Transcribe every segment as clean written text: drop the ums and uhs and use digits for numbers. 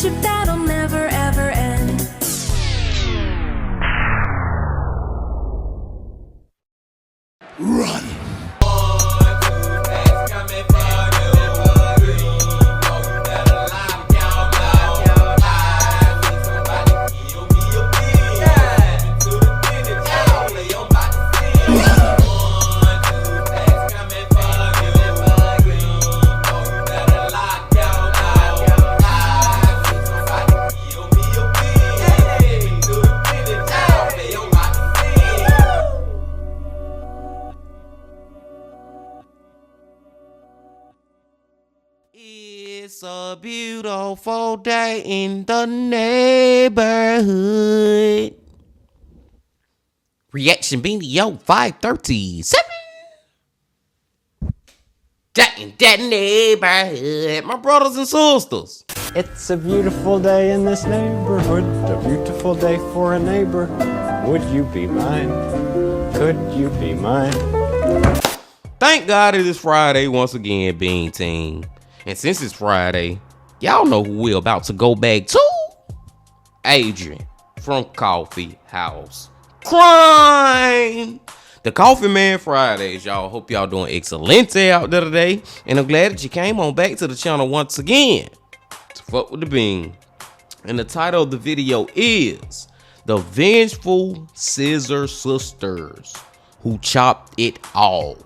friendship that'll never ever end. Run! It's a beautiful day in the neighborhood. Reaction Beanie 537. Day in that neighborhood, my brothers and sisters. It's a beautiful day in this neighborhood, a beautiful day for a neighbor. Would you be mine? Could you be mine? Thank God it is Friday once again, Bean Team. And since it's Friday, y'all know who we're about to go back to. Adrian from Coffeehouse Crime. The Coffee Man Fridays, y'all. Hope y'all doing excellent out there today. And I'm glad that you came on back to the channel once again to fuck with the bean. And the title of the video is The Vengeful Scissor Sisters Who Chopped It All.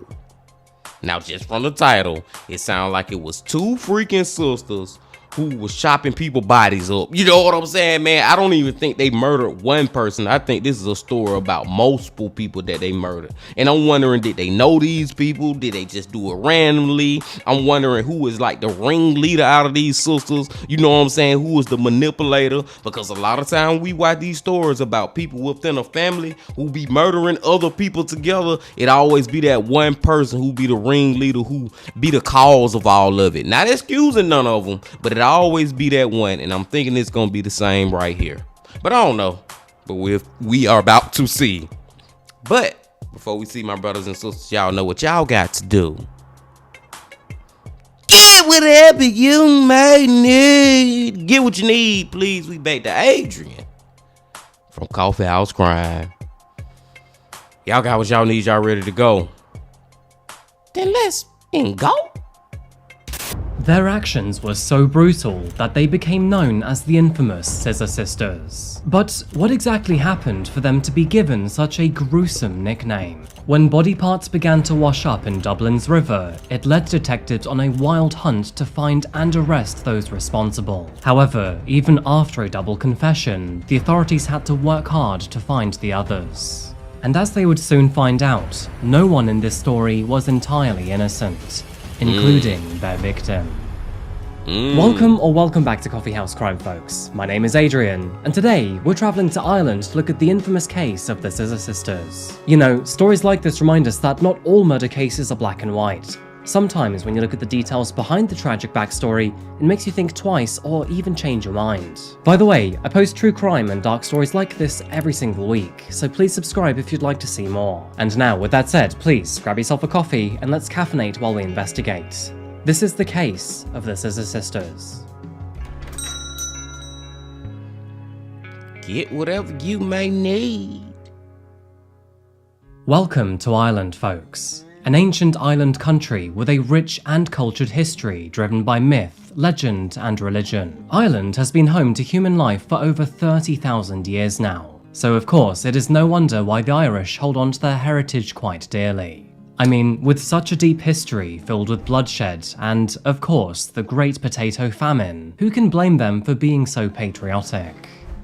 Now, just from the title, it sounded like it was two freaking sisters who was chopping people's bodies up. You know what I'm saying, man? I don't even think they murdered one person. I think this is a story about multiple people that they murdered. And I'm wondering, did they know these people? Did they just do it randomly? I'm wondering who is like the ringleader out of these sisters. You know what I'm saying? Who is the manipulator? Because a lot of time we watch these stories about people within a family who be murdering other people together. It always be that one person who be the ringleader, who be the cause of all of it. Not excusing none of them, but it always be that one, and I'm thinking it's gonna be the same right here. But I don't know. But we are about to see. But before we see, my brothers and sisters, y'all know what y'all got to do. Get whatever you may need. Get what you need, please. We back to Adrian from Coffeehouse Crime. Y'all got what y'all need. Y'all ready to go? Then let's go. Their actions were so brutal that they became known as the infamous Scissor Sisters. But what exactly happened for them to be given such a gruesome nickname? When body parts began to wash up in Dublin's river, it led detectives on a wild hunt to find and arrest those responsible. However, even after a double confession, the authorities had to work hard to find the others. And as they would soon find out, no one in this story was entirely innocent, including their victim. Welcome back to Coffeehouse Crime, folks. My name is Adrian, and today we're traveling to Ireland to look at the infamous case of the Scissor Sisters. You know, stories like this remind us that not all murder cases are black and white. Sometimes when you look at the details behind the tragic backstory, it makes you think twice or even change your mind. By the way, I post true crime and dark stories like this every single week, so please subscribe if you'd like to see more. And now, with that said, please grab yourself a coffee and let's caffeinate while we investigate. This is the case of the Scissor Sisters. Get whatever you may need. Welcome to Ireland, folks. An ancient island country with a rich and cultured history driven by myth, legend, and religion. Ireland has been home to human life for over 30,000 years now. So of course, it is no wonder why the Irish hold on to their heritage quite dearly. I mean, with such a deep history filled with bloodshed and, of course, the Great Potato Famine, who can blame them for being so patriotic?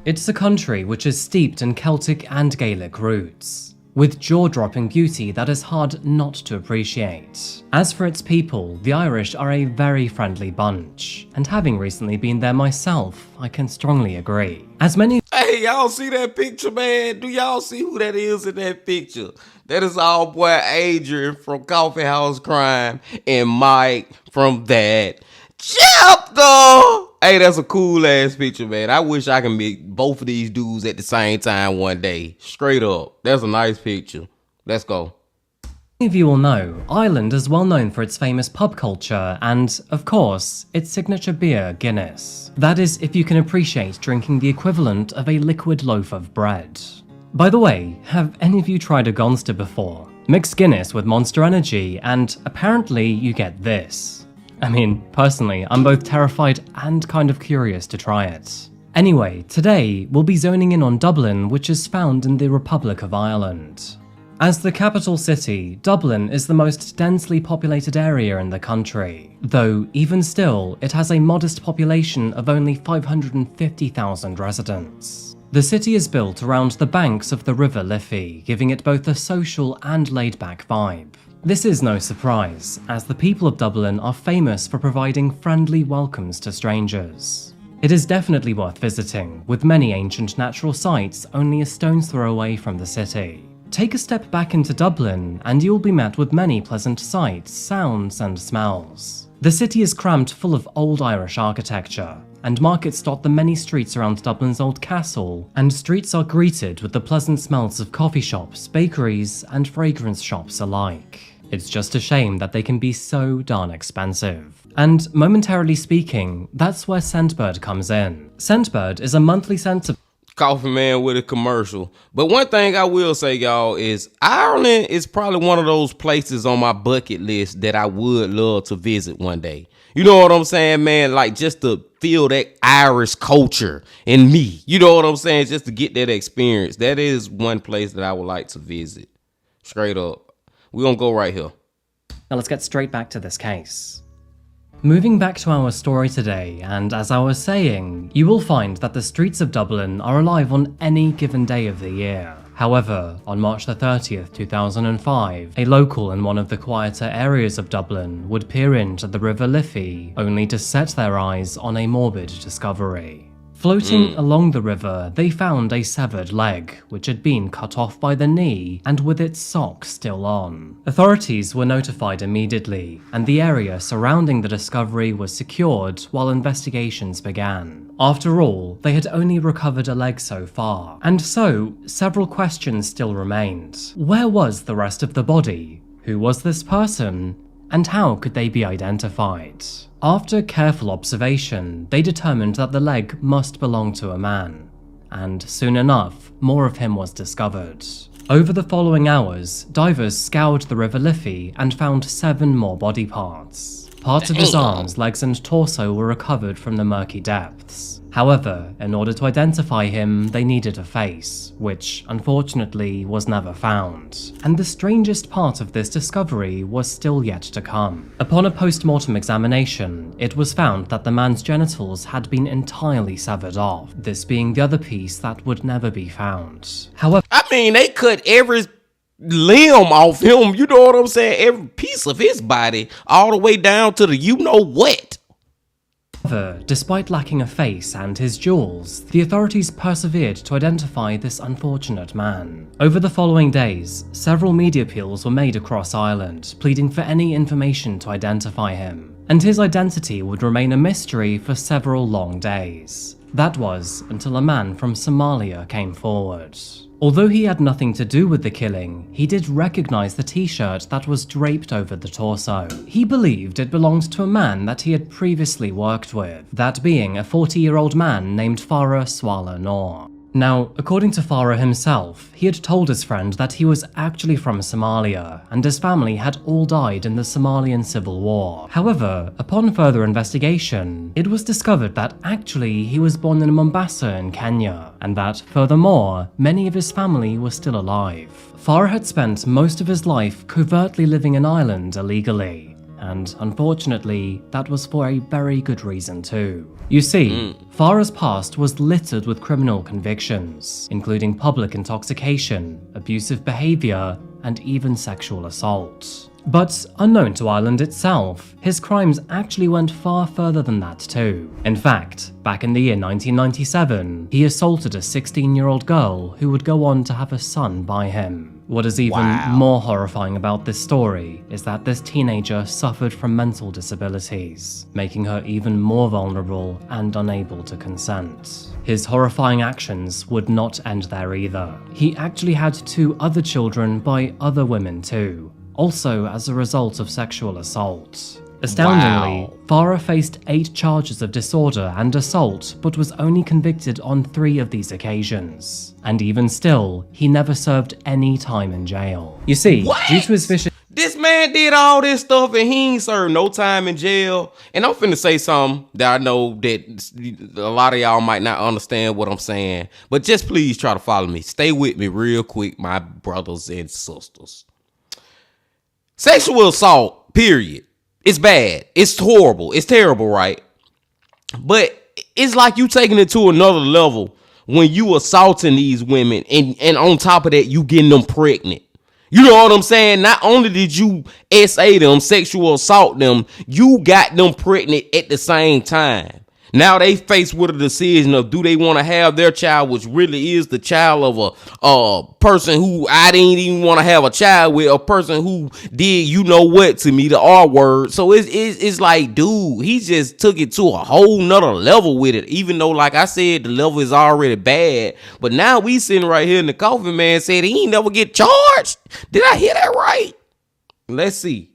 It's a country which is steeped in Celtic and Gaelic roots, with jaw-dropping beauty that is hard not to appreciate. As for its people, the Irish are a very friendly bunch, and having recently been there myself, I can strongly agree. As many— Hey, y'all see that picture, man? Do y'all see who that is in that picture? That is our boy Adrian from Coffeehouse Crime and Mike from that chapter. Hey, that's a cool ass picture, man. I wish I can meet both of these dudes at the same time one day. Straight up. That's a nice picture. Let's go. Many of you will know, Ireland is well known for its famous pub culture and, of course, its signature beer, Guinness. That is, if you can appreciate drinking the equivalent of a liquid loaf of bread. By the way, have any of you tried a Gonster before? Mix Guinness with Monster Energy and apparently you get this. I mean, personally, I'm both terrified and kind of curious to try it. Anyway, today we'll be zoning in on Dublin, which is found in the Republic of Ireland. As the capital city, Dublin is the most densely populated area in the country, though even still, it has a modest population of only 550,000 residents. The city is built around the banks of the River Liffey, giving it both a social and laid-back vibe. This is no surprise, as the people of Dublin are famous for providing friendly welcomes to strangers. It is definitely worth visiting, with many ancient natural sites only a stone's throw away from the city. Take a step back into Dublin and you'll be met with many pleasant sights, sounds and smells. The city is crammed full of old Irish architecture, and markets dot the many streets around Dublin's old castle, and streets are greeted with the pleasant smells of coffee shops, bakeries and fragrance shops alike. It's just a shame that they can be so darn expensive. And momentarily speaking, that's where Scentbird comes in. Scentbird is a monthly scent Coffee man with a commercial. But one thing I will say, y'all, is Ireland is probably one of those places on my bucket list that I would love to visit one day. You know what I'm saying, man? Like, just to feel that Irish culture in me. You know what I'm saying? Just to get that experience. That is one place that I would like to visit. Straight up. We're gonna go right here. Now let's get straight back to this case. Moving back to our story today, and as I was saying, you will find that the streets of Dublin are alive on any given day of the year. However, on March the 30th, 2005, a local in one of the quieter areas of Dublin would peer into the River Liffey, only to set their eyes on a morbid discovery. Floating along the river, they found a severed leg, which had been cut off by the knee and with its sock still on. Authorities were notified immediately, and the area surrounding the discovery was secured while investigations began. After all, they had only recovered a leg so far, and so several questions still remained. Where was the rest of the body? Who was this person? And how could they be identified? After careful observation, they determined that the leg must belong to a man, and soon enough, more of him was discovered. Over the following hours, divers scoured the River Liffey and found 7 more body parts. Parts of his arms, legs and torso were recovered from the murky depths. However, in order to identify him, they needed a face, which unfortunately was never found. And the strangest part of this discovery was still yet to come. Upon a post-mortem examination, it was found that the man's genitals had been entirely severed off, this being the other piece that would never be found. However, I mean, they cut every limb off him, you know what I'm saying? Every piece of his body, all the way down to the you-know-what. Despite lacking a face and his jewels, the authorities persevered to identify this unfortunate man. Over the following days, several media appeals were made across Ireland, pleading for any information to identify him, and his identity would remain a mystery for several long days. That was until a man from Somalia came forward. Although he had nothing to do with the killing, he did recognize the t-shirt that was draped over the torso. He believed it belonged to a man that he had previously worked with, that being a 40-year-old man named Farah Swala Noor. Now, according to Farah himself, he had told his friend that he was actually from Somalia, and his family had all died in the Somalian Civil War. However, upon further investigation, it was discovered that actually he was born in Mombasa in Kenya, and that, furthermore, many of his family were still alive. Farah had spent most of his life covertly living in Ireland illegally, and unfortunately, that was for a very good reason too. You see, Farah's past was littered with criminal convictions, including public intoxication, abusive behaviour, and even sexual assault. But unknown to Ireland itself, his crimes actually went far further than that too. In fact, back in the year 1997, he assaulted a 16-year-old girl who would go on to have a son by him. What is even more horrifying about this story is that this teenager suffered from mental disabilities, making her even more vulnerable and unable to consent. His horrifying actions would not end there either. He actually had 2 other children by other women too, also as a result of sexual assault. Astoundingly, Wow. Farah faced 8 charges of disorder and assault, but was only convicted on 3 of these occasions. And even still, he never served any time in jail. You see, due to his vicious This man did all this stuff and he ain't served no time in jail. And I'm finna say something that I know that a lot of y'all might not understand what I'm saying. But just please try to follow me. Stay with me real quick, my brothers and sisters. Sexual assault, period. It's bad. It's horrible. It's terrible, right? But it's like you taking it to another level when you assaulting these women and on top of that, you getting them pregnant. You know what I'm saying? Not only did you SA them, sexual assault them, you got them pregnant at the same time. Now they faced with a decision of do they want to have their child, which really is the child of a person who I didn't even want to have a child with, a person who did you know what to me, the R word. So it's like, dude, he just took it to a whole nother level with it. Even though, like I said, the level is already bad. But now we sitting right here and the coffee man said he ain't never get charged. Did I hear that right? Let's see.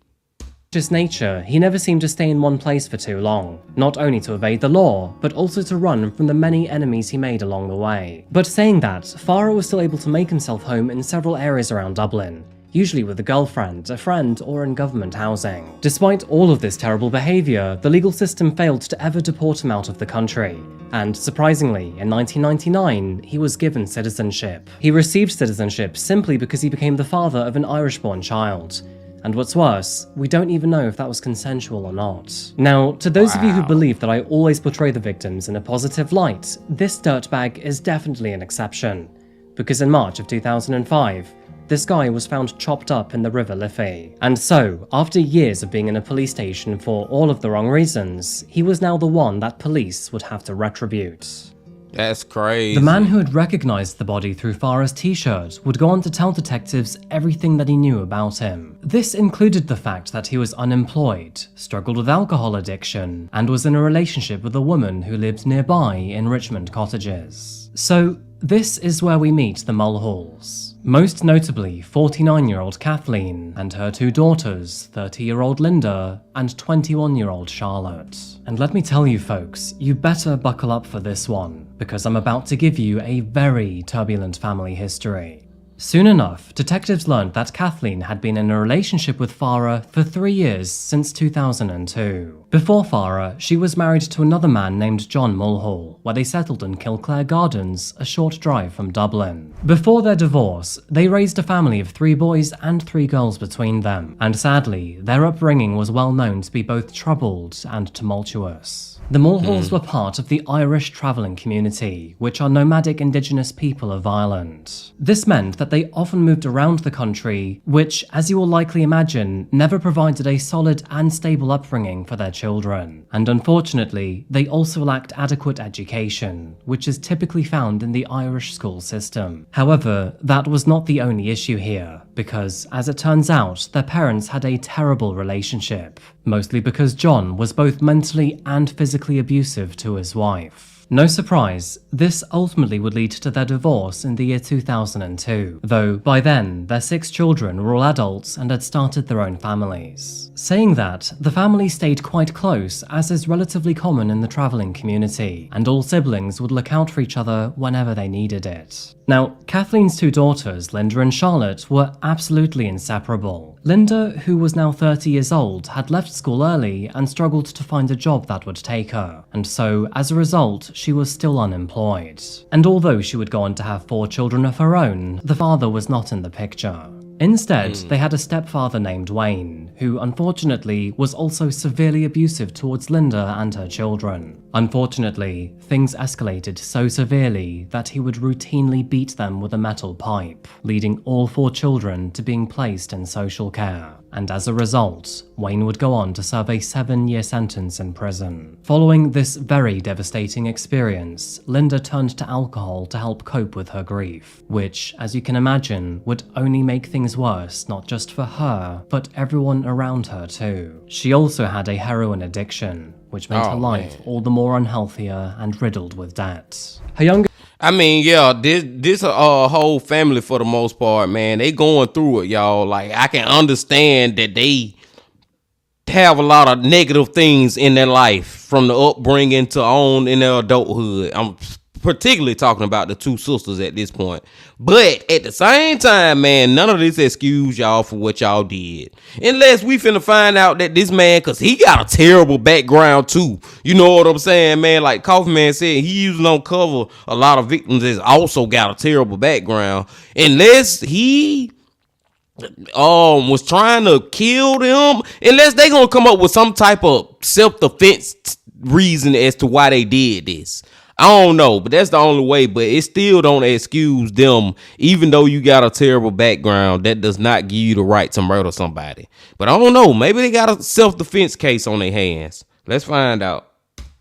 nature, he never seemed to stay in one place for too long, not only to evade the law, but also to run from the many enemies he made along the way. But saying that, Farah was still able to make himself home in several areas around Dublin, usually with a girlfriend, a friend, or in government housing. Despite all of this terrible behaviour, the legal system failed to ever deport him out of the country, and surprisingly, in 1999, he was given citizenship. He received citizenship simply because he became the father of an Irish-born child. And what's worse, we don't even know if that was consensual or not. Now, to those of you who believe that I always portray the victims in a positive light, this dirtbag is definitely an exception. Because in March of 2005, this guy was found chopped up in the River Liffey. And so, after years of being in a police station for all of the wrong reasons, he was now the one that police would have to retribute. That's crazy. The man who had recognized the body through Farah's t-shirt would go on to tell detectives everything that he knew about him. This included the fact that he was unemployed, struggled with alcohol addiction, and was in a relationship with a woman who lived nearby in Richmond Cottages. So, this is where we meet the Mulhalls. Most notably, 49-year-old Kathleen and her 2 daughters, 30-year-old Linda and 21-year-old Charlotte. And let me tell you folks, you better buckle up for this one, because I'm about to give you a very turbulent family history. Soon enough, detectives learned that Kathleen had been in a relationship with Farah for 3 years since 2002. Before Farah, she was married to another man named John Mulhall, where they settled in Kilclare Gardens, a short drive from Dublin. Before their divorce, they raised a family of 3 boys and 3 girls between them, and sadly, their upbringing was well known to be both troubled and tumultuous. The Mulhalls were part of the Irish travelling community, which are nomadic indigenous people of Ireland. This meant that they often moved around the country, which, as you will likely imagine, never provided a solid and stable upbringing for their children. And unfortunately, they also lacked adequate education, which is typically found in the Irish school system. However, that was not the only issue here, because, as it turns out, their parents had a terrible relationship, mostly because John was both mentally and physically abusive to his wife. No surprise, this ultimately would lead to their divorce in the year 2002, though by then their 6 children were all adults and had started their own families. Saying that, the family stayed quite close, as is relatively common in the travelling community, and all siblings would look out for each other whenever they needed it. Now, Kathleen's 2 daughters, Linda and Charlotte, were absolutely inseparable. Linda, who was now 30 years old, had left school early and struggled to find a job that would take her, and so, as a result, she was still unemployed. And although she would go on to have 4 children of her own, the father was not in the picture. Instead, they had a stepfather named Wayne, who unfortunately was also severely abusive towards Linda and her children. Unfortunately, things escalated so severely that he would routinely beat them with a metal pipe, leading all 4 children to being placed in social care. And as a result, Wayne would go on to serve a 7-year sentence in prison. Following this very devastating experience, Linda turned to alcohol to help cope with her grief, which, as you can imagine, would only make things worse not just for her, but everyone around her too. She also had a heroin addiction, which made her Oh, life man. all the more unhealthier and riddled with debt. Her younger I mean, yeah, this whole family for the most part, man, they going through it, y'all. Like, I can understand that they have a lot of negative things in their life from the upbringing to on in their adulthood. I'm particularly talking about the two sisters at this point. But at the same time, man, none of this excuse y'all for what y'all did. Unless we finna find out that this man, cause he got a terrible background too. You know what I'm saying, man? Like Coffee Man said, he usually don't cover a lot of victims that's also got a terrible background. Unless he was trying to kill them, unless they gonna come up with some type of self-defense reason as to why they did this. I don't know, but that's the only way. But it still don't excuse them, even though you got a terrible background. That does not give you the right to murder somebody. But I don't know, maybe they got a self-defense case on their hands. Let's find out.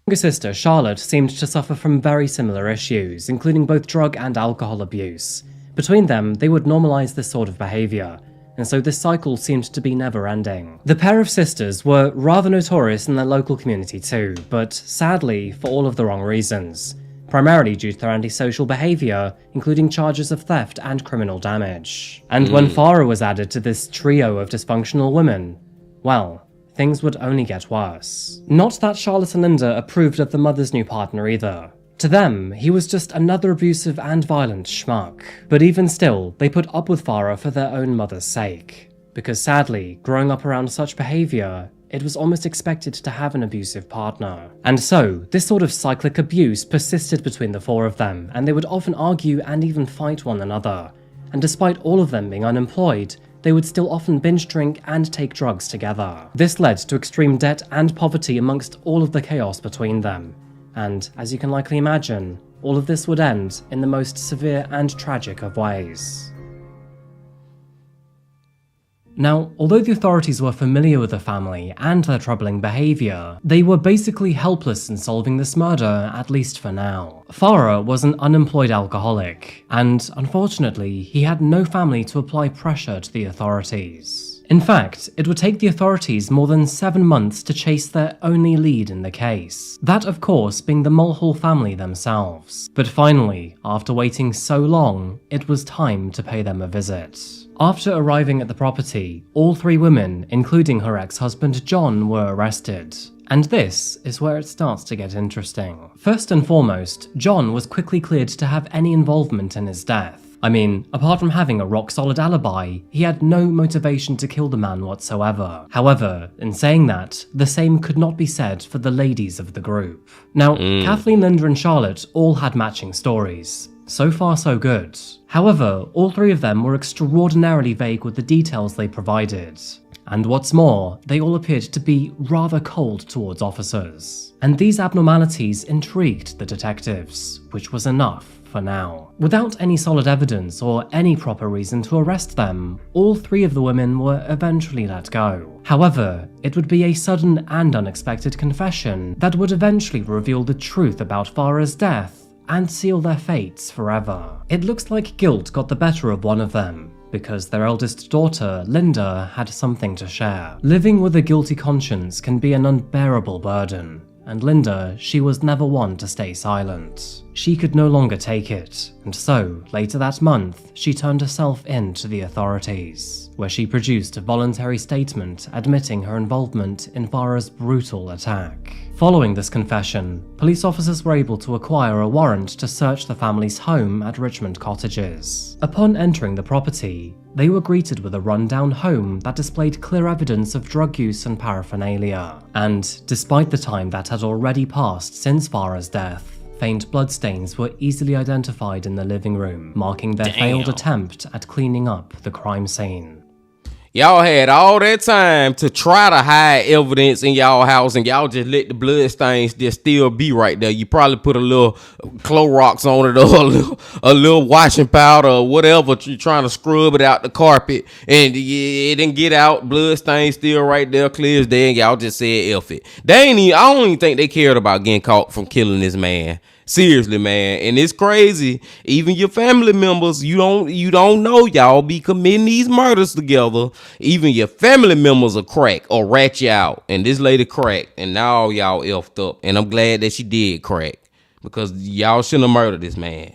younger sister, Charlotte, seemed to suffer from very similar issues, including both drug and alcohol abuse. Between them, they would normalize this sort of behavior, and so this cycle seemed to be never-ending. The pair of sisters were rather notorious in their local community too, but sadly for all of the wrong reasons, primarily due to their antisocial behavior, including charges of theft and criminal damage. And when Farah was added to this trio of dysfunctional women, well, things would only get worse. Not that Charlotte and Linda approved of the mother's new partner either. To them, he was just another abusive and violent schmuck. But even still, they put up with Farah for their own mother's sake. Because sadly, growing up around such behavior, it was almost expected to have an abusive partner. And so, this sort of cyclic abuse persisted between the four of them, and they would often argue and even fight one another. And despite all of them being unemployed, they would still often binge drink and take drugs together. This led to extreme debt and poverty amongst all of the chaos between them. And, as you can likely imagine, all of this would end in the most severe and tragic of ways. Now, although the authorities were familiar with the family and their troubling behaviour, they were basically helpless in solving this murder, at least for now. Farah was an unemployed alcoholic, and unfortunately, he had no family to apply pressure to the authorities. In fact, it would take the authorities more than 7 months to chase their only lead in the case. That, of course, being the Mulhall family themselves. But finally, after waiting so long, it was time to pay them a visit. After arriving at the property, all three women, including her ex-husband John, were arrested. And this is where it starts to get interesting. First and foremost, John was quickly cleared to have any involvement in his death. I mean, apart from having a rock-solid alibi, he had no motivation to kill the man whatsoever. However, in saying that, the same could not be said for the ladies of the group. Now, Kathleen, Linda and Charlotte all had matching stories. So far so good. However, all three of them were extraordinarily vague with the details they provided. And what's more, they all appeared to be rather cold towards officers. And these abnormalities intrigued the detectives, which was enough for now. Without any solid evidence or any proper reason to arrest them, all three of the women were eventually let go. However, it would be a sudden and unexpected confession that would eventually reveal the truth about Farah's death and seal their fates forever. It looks like guilt got the better of one of them, because their eldest daughter, Linda, had something to share. Living with a guilty conscience can be an unbearable burden, and Linda, she was never one to stay silent. She could no longer take it, and so, later that month, she turned herself in to the authorities, where she produced a voluntary statement admitting her involvement in Farah's brutal attack. Following this confession, police officers were able to acquire a warrant to search the family's home at Richmond Cottages. Upon entering the property, they were greeted with a rundown home that displayed clear evidence of drug use and paraphernalia. And despite the time that had already passed since Farah's death, faint bloodstains were easily identified in the living room, marking their failed attempt at cleaning up the crime scene. Y'all had all that time to try to hide evidence in y'all house, and y'all just let the blood stains just still be right there. You probably put a little Clorox on it, or a little washing powder, or whatever. You're trying to scrub it out the carpet, and it didn't get out. Blood stains still right there, clear as day. And y'all just said F it. I don't even think they cared about getting caught from killing this man. Seriously, man. And it's crazy. Even your family members, you don't know y'all be committing these murders together. Even your family members will crack or rat you out. And this lady cracked, and now y'all effed up. And I'm glad that she did crack, because y'all shouldn't have murdered this man.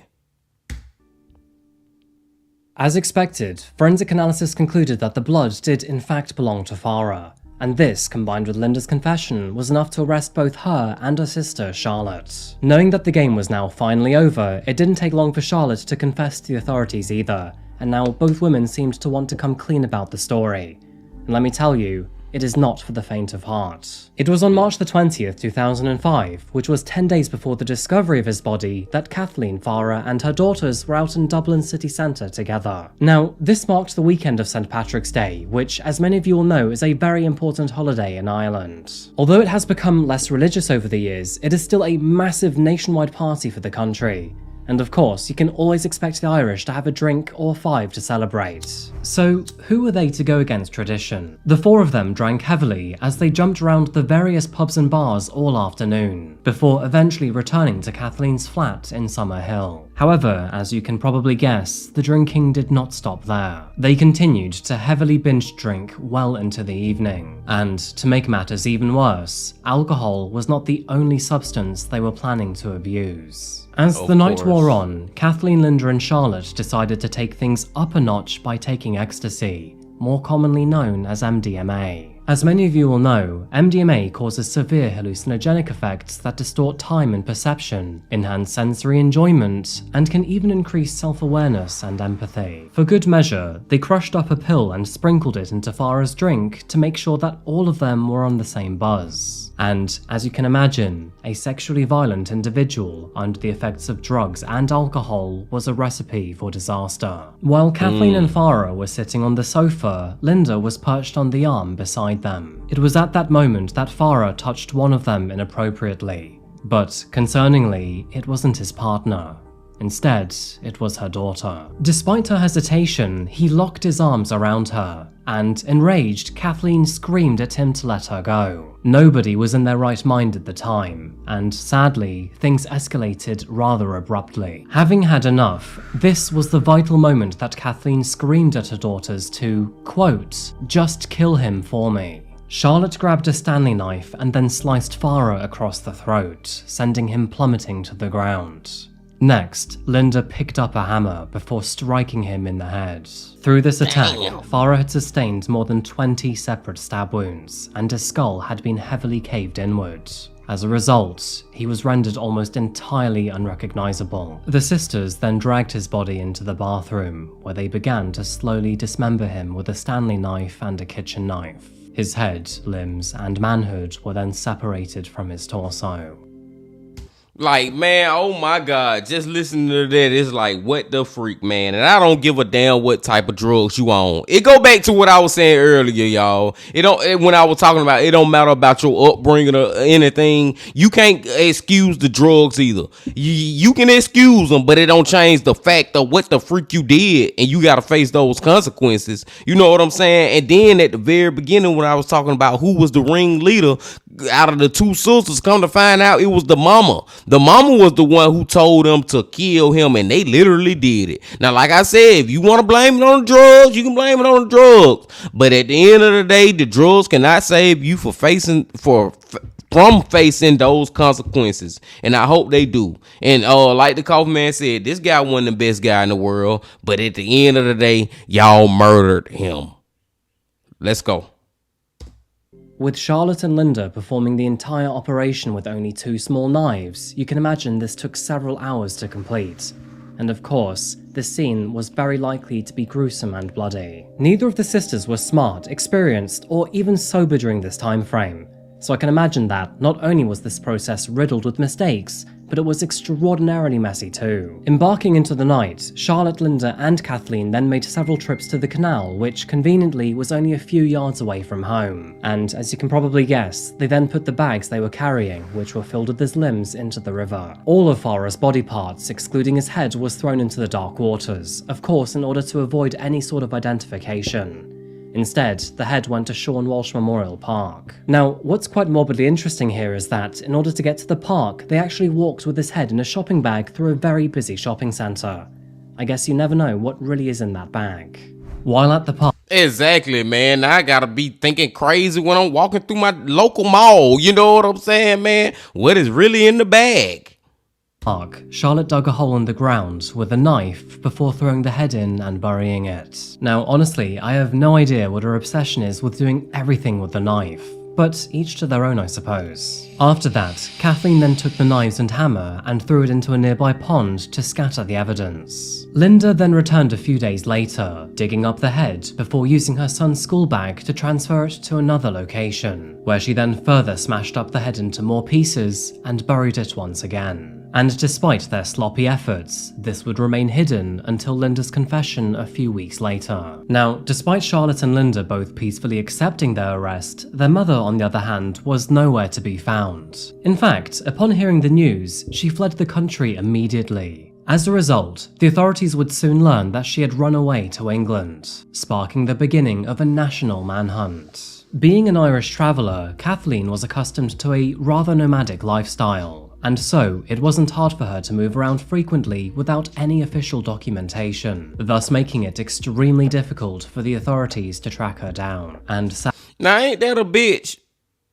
As expected, forensic analysis concluded that the blood did in fact belong to Farah, and this, combined with Linda's confession, was enough to arrest both her and her sister, Charlotte. Knowing that the game was now finally over, it didn't take long for Charlotte to confess to the authorities either, and now both women seemed to want to come clean about the story. And let me tell you, it is not for the faint of heart. It was on March the 20th, 2005, which was 10 days before the discovery of his body, that Kathleen, Farah, and her daughters were out in Dublin city centre together. Now, this marked the weekend of St. Patrick's Day, which, as many of you will know, is a very important holiday in Ireland. Although it has become less religious over the years, it is still a massive nationwide party for the country. And of course, you can always expect the Irish to have a drink or five to celebrate. So, who were they to go against tradition? The four of them drank heavily as they jumped around the various pubs and bars all afternoon, before eventually returning to Kathleen's flat in Summerhill. However, as you can probably guess, the drinking did not stop there. They continued to heavily binge drink well into the evening. And to make matters even worse, alcohol was not the only substance they were planning to abuse. As the night wore on, Kathleen, Linda and Charlotte decided to take things up a notch by taking ecstasy, more commonly known as MDMA. As many of you will know, MDMA causes severe hallucinogenic effects that distort time and perception, enhance sensory enjoyment, and can even increase self-awareness and empathy. For good measure, they crushed up a pill and sprinkled it into Farah's drink to make sure that all of them were on the same buzz. And, as you can imagine, a sexually violent individual under the effects of drugs and alcohol was a recipe for disaster. While Kathleen and Farah were sitting on the sofa, Linda was perched on the arm beside them. It was at that moment that Farah touched one of them inappropriately. But, concerningly, it wasn't his partner. Instead, it was her daughter. Despite her hesitation, he locked his arms around her, and, enraged, Kathleen screamed at him to let her go. Nobody was in their right mind at the time, and sadly, things escalated rather abruptly. Having had enough, this was the vital moment that Kathleen screamed at her daughters to, quote, "just kill him for me." Charlotte grabbed a Stanley knife and then sliced Farah across the throat, sending him plummeting to the ground. Next, Linda picked up a hammer before striking him in the head. Through this attack, Farah had sustained more than 20 separate stab wounds, and his skull had been heavily caved inward. As a result, he was rendered almost entirely unrecognizable. The sisters then dragged his body into the bathroom, where they began to slowly dismember him with a Stanley knife and a kitchen knife. His head, limbs, and manhood were then separated from his torso. Like, man, oh my God, just listening to that, it's like, what the freak, man? And I don't give a damn what type of drugs you on. It go back to what I was saying earlier, y'all. When I was talking about, it don't matter about your upbringing or anything. You can't excuse the drugs either. You can excuse them, but it don't change the fact of what the freak you did, and you got to face those consequences. You know what I'm saying? And then at the very beginning, when I was talking about who was the ringleader out of the two sisters, come to find out it was the mama. The mama was the one who told them to kill him, and they literally did it. Now, like I said, if you want to blame it on the drugs, you can blame it on the drugs. But at the end of the day, the drugs cannot save you from facing those consequences. And I hope they do. And like the coffee man said, this guy wasn't the best guy in the world. But at the end of the day, y'all murdered him. Let's go. With Charlotte and Linda performing the entire operation with only 2 small knives, you can imagine this took several hours to complete. And of course, this scene was very likely to be gruesome and bloody. Neither of the sisters were smart, experienced, or even sober during this time frame. So I can imagine that not only was this process riddled with mistakes, but it was extraordinarily messy too. Embarking into the night, Charlotte, Linda, and Kathleen then made several trips to the canal, which conveniently was only a few yards away from home. And as you can probably guess, they then put the bags they were carrying, which were filled with his limbs, into the river. All of Farah's body parts, excluding his head, was thrown into the dark waters, of course in order to avoid any sort of identification. Instead, the head went to Shawn Walsh Memorial Park. Now, what's quite morbidly interesting here is that, in order to get to the park, they actually walked with his head in a shopping bag through a very busy shopping centre. I guess you never know what really is in that bag. While at the park, Exactly, man. I gotta be thinking crazy when I'm walking through my local mall. You know what I'm saying, man? What is really in the bag? Charlotte dug a hole in the ground with a knife before throwing the head in and burying it. Now, honestly, I have no idea what her obsession is with doing everything with the knife, but each to their own, I suppose. After that, Kathleen then took the knives and hammer and threw it into a nearby pond to scatter the evidence. Linda then returned a few days later, digging up the head before using her son's school bag to transfer it to another location, where she then further smashed up the head into more pieces and buried it once again. And despite their sloppy efforts, this would remain hidden until Linda's confession a few weeks later. Now, despite Charlotte and Linda both peacefully accepting their arrest, their mother, on the other hand, was nowhere to be found. In fact, upon hearing the news, she fled the country immediately. As a result, the authorities would soon learn that she had run away to England, sparking the beginning of a national manhunt. Being an Irish traveller, Kathleen was accustomed to a rather nomadic lifestyle, and so it wasn't hard for her to move around frequently without any official documentation, thus making it extremely difficult for the authorities to track her down. And Now, ain't that a bitch?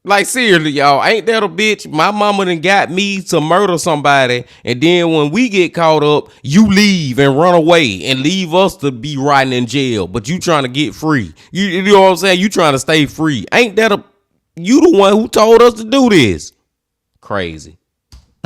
Like, seriously, y'all, ain't that a bitch? My mama done got me to murder somebody, and then when we get caught up, you leave and run away and leave us to be rotting in jail, but you trying to get free. You know what I'm saying? You trying to stay free. Ain't that you the one who told us to do this? Crazy.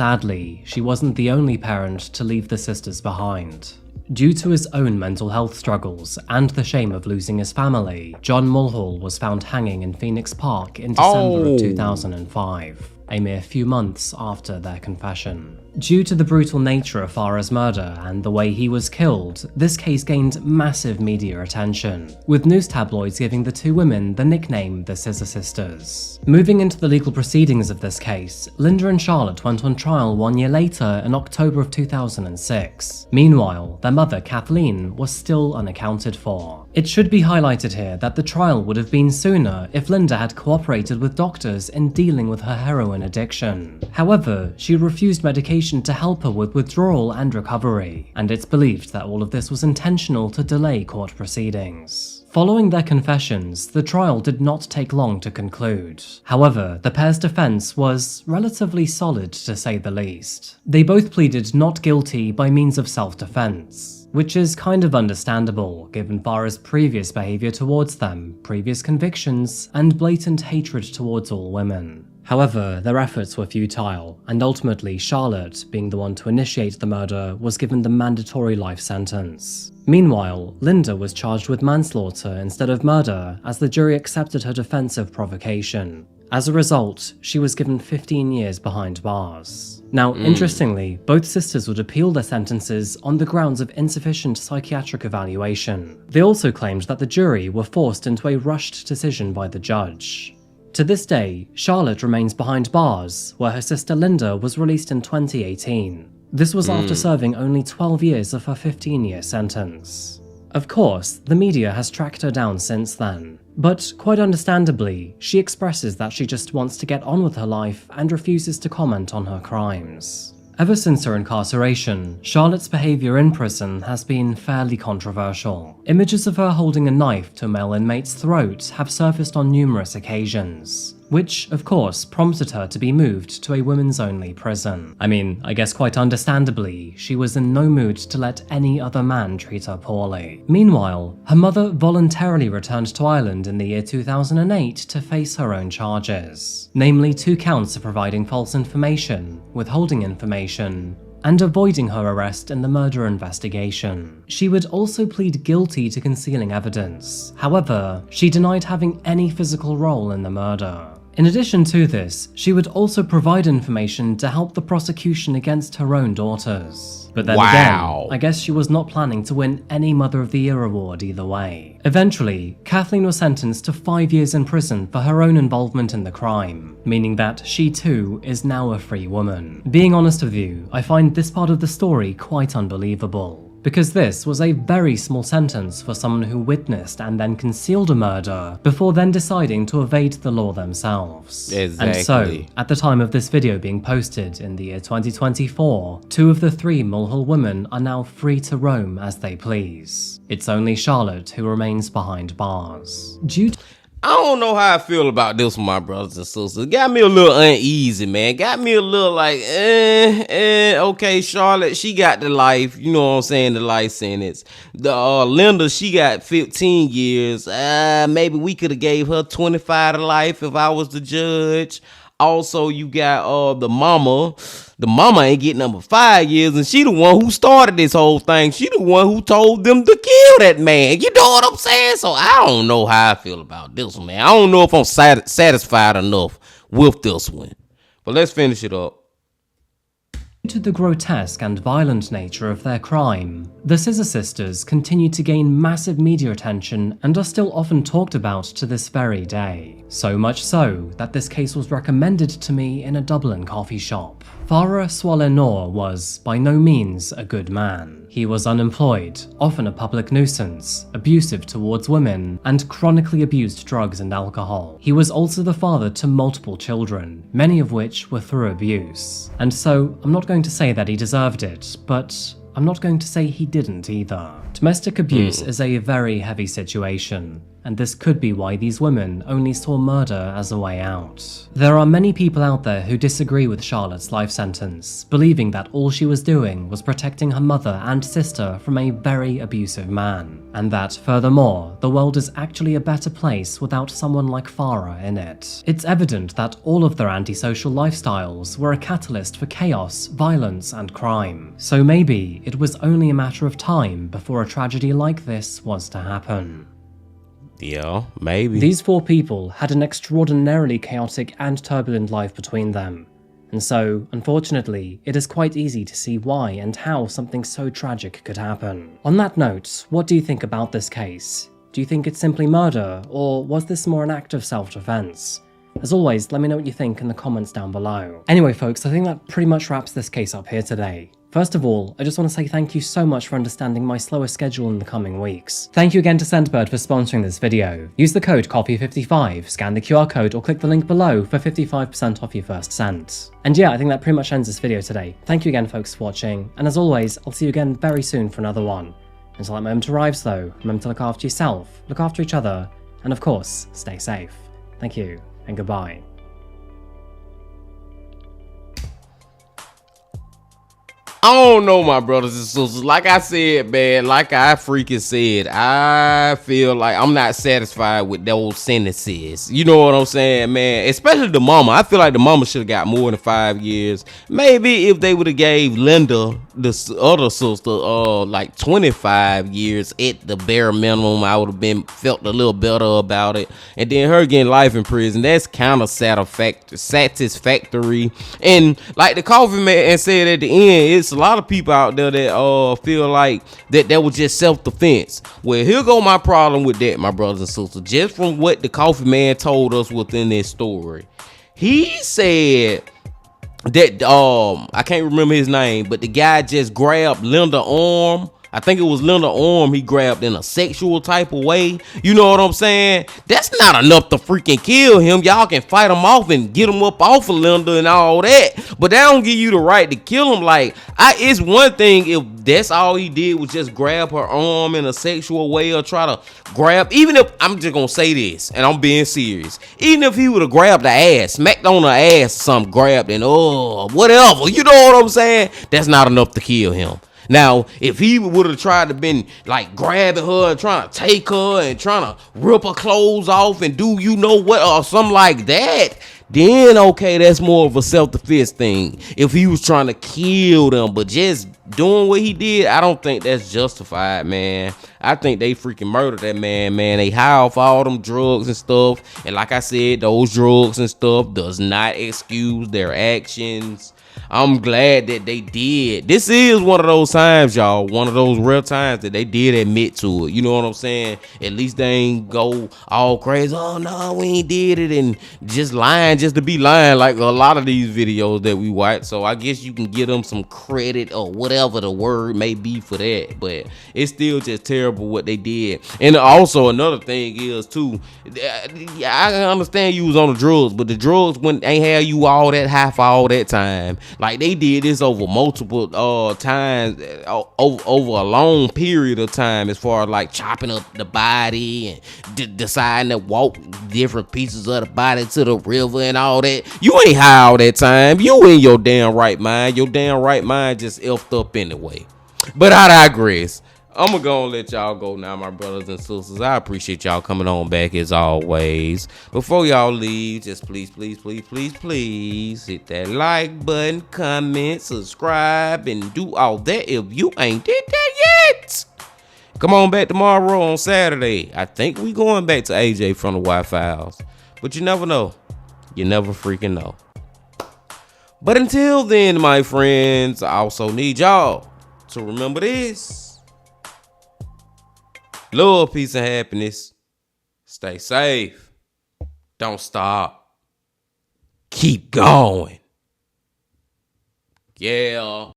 Sadly, she wasn't the only parent to leave the sisters behind. Due to his own mental health struggles and the shame of losing his family, John Mulhall was found hanging in Phoenix Park in December of 2005, a mere few months after their confession. Due to the brutal nature of Farah's murder and the way he was killed, this case gained massive media attention, with news tabloids giving the two women the nickname the Scissor Sisters. Moving into the legal proceedings of this case, Linda and Charlotte went on trial 1 year later in October of 2006. Meanwhile, their mother Kathleen was still unaccounted for. It should be highlighted here that the trial would have been sooner if Linda had cooperated with doctors in dealing with her heroin addiction. However, she refused medication to help her with withdrawal and recovery, and it's believed that all of this was intentional to delay court proceedings. Following their confessions, the trial did not take long to conclude. However, the pair's defense was relatively solid to say the least. They both pleaded not guilty by means of self-defense, which is kind of understandable given Farah's previous behavior towards them, previous convictions, and blatant hatred towards all women. However, their efforts were futile, and ultimately Charlotte, being the one to initiate the murder, was given the mandatory life sentence. Meanwhile, Linda was charged with manslaughter instead of murder, as the jury accepted her defense of provocation. As a result, she was given 15 years behind bars. Now, interestingly, both sisters would appeal their sentences on the grounds of insufficient psychiatric evaluation. They also claimed that the jury were forced into a rushed decision by the judge. To this day, Charlotte remains behind bars, where her sister Linda was released in 2018. This was after serving only 12 years of her 15-year sentence. Of course, the media has tracked her down since then, but quite understandably, she expresses that she just wants to get on with her life and refuses to comment on her crimes. Ever since her incarceration, Charlotte's behavior in prison has been fairly controversial. Images of her holding a knife to a male inmate's throat have surfaced on numerous occasions, which, of course, prompted her to be moved to a women's-only prison. I mean, I guess quite understandably, she was in no mood to let any other man treat her poorly. Meanwhile, her mother voluntarily returned to Ireland in the year 2008 to face her own charges, namely 2 counts of providing false information, withholding information, and avoiding her arrest in the murder investigation. She would also plead guilty to concealing evidence. However, she denied having any physical role in the murder. In addition to this, she would also provide information to help the prosecution against her own daughters. But then again, I guess she was not planning to win any Mother of the Year award either way. Eventually, Kathleen was sentenced to 5 years in prison for her own involvement in the crime, meaning that she too is now a free woman. Being honest with you, I find this part of the story quite unbelievable. because this was a very small sentence for someone who witnessed and then concealed a murder before then deciding to evade the law themselves. Exactly. And so, at the time of this video being posted in the year 2024, 2 of the 3 Mulhall women are now free to roam as they please. It's only Charlotte who remains behind bars. I don't know how I feel about this one, my brothers and sisters. Got me a little uneasy, man. Got me a little like, okay, Charlotte, she got the life, you know what I'm saying, the life sentence. The Linda, she got 15 years. Maybe we could have gave her 25 to life if I was the judge. Also, you got the mama. The mama ain't getting number 5 years, and she the one who started this whole thing. She the one who told them to kill that man. You know what I'm saying? So I don't know how I feel about this one, man. I don't know if I'm satisfied enough with this one. But let's finish it up. Due to the grotesque and violent nature of their crime, the Scissor sisters continue to gain massive media attention and are still often talked about to this very day. So much so that this case was recommended to me in a Dublin coffee shop. Farah Swallenor was, by no means, a good man. He was unemployed, often a public nuisance, abusive towards women, and chronically abused drugs and alcohol. He was also the father to multiple children, many of which were through abuse. And so, I'm not going to say that he deserved it, but I'm not going to say he didn't either. Domestic abuse is a very heavy situation, and this could be why these women only saw murder as a way out. There are many people out there who disagree with Charlotte's life sentence, believing that all she was doing was protecting her mother and sister from a very abusive man, and that, furthermore, the world is actually a better place without someone like Farah in it. It's evident that all of their antisocial lifestyles were a catalyst for chaos, violence, and crime. So maybe it was only a matter of time before a tragedy like this was to happen. Yeah, maybe. These 4 people had an extraordinarily chaotic and turbulent life between them, and so, unfortunately, it is quite easy to see why and how something so tragic could happen. On that note, what do you think about this case? Do you think it's simply murder, or was this more an act of self-defense? As always, let me know what you think in the comments down below. Anyway folks, I think that pretty much wraps this case up here today. First of all, I just want to say thank you so much for understanding my slower schedule in the coming weeks. Thank you again to Scentbird for sponsoring this video. Use the code COFFEE55, scan the QR code or click the link below for 55% off your first scent. And yeah, I think that pretty much ends this video today. Thank you again folks for watching, and as always, I'll see you again very soon for another one. Until that moment arrives though, remember to look after yourself, look after each other, and of course, stay safe. Thank you, and goodbye. I don't know, my brothers and sisters. Like I said, man, like I freaking said, I feel like I'm not satisfied with those sentences. You know what I'm saying, man? Especially the mama. I feel like the mama should have got more than 5 years. Maybe if they would have gave Linda, the other sister, like 25 years at the bare minimum, I would have felt a little better about it. And then her getting life in prison, that's kind of satisfactory. And like the coffee man said at the end, it's a lot of people out there that feel like that was just self-defense. Well, here go my problem with that, my brothers and sisters. Just from what the coffee man told us within this story, he said that I can't remember his name, but the guy just grabbed Linda's arm. I think it was Linda's arm he grabbed in a sexual type of way. You know what I'm saying? That's not enough to freaking kill him. Y'all can fight him off and get him up off of Linda and all that, but that don't give you the right to kill him. Like, it's one thing if that's all he did was just grab her arm in a sexual way or try to grab, even if, I'm just gonna say this and I'm being serious, even if he would have grabbed her ass, smacked on her ass or something, grabbed and whatever, you know what I'm saying? That's not enough to kill him. Now, if he would have tried to been like grabbing her and trying to take her and trying to rip her clothes off and do you know what or something like that, then okay, that's more of a self-defense thing. If he was trying to kill them, but just doing what he did, I don't think that's justified, man. I think they freaking murdered that man, man. They high off all them drugs and stuff. And like I said, those drugs and stuff does not excuse their actions. I'm glad that they did. This is one of those times, y'all. One of those rare times that they did admit to it. You know what I'm saying? At least they ain't go all crazy. Oh no, we ain't did it, and just lying just to be lying like a lot of these videos that we watch. So I guess you can give them some credit or whatever the word may be for that. But it's still just terrible what they did. And also another thing is too, I understand you was on the drugs, but the drugs ain't have you all that high for all that time. Like they did this over multiple times, over a long period of time, as far as like chopping up the body and deciding to walk different pieces of the body to the river and all that. You ain't high all that time. You in your damn right mind. Your damn right mind just effed up anyway. But I digress. I'm gonna go and let y'all go now, my brothers and sisters. I appreciate y'all coming on back as always. Before y'all leave, just please hit that like button, comment, subscribe, and do all that if you ain't did that yet. Come on back tomorrow on Saturday. I think we going back to AJ from the Wi-Fi's. But you never know. You never freaking know. But until then, my friends, I also need y'all to remember this. Love, peace, and happiness. Stay safe. Don't stop. Keep going. Yeah.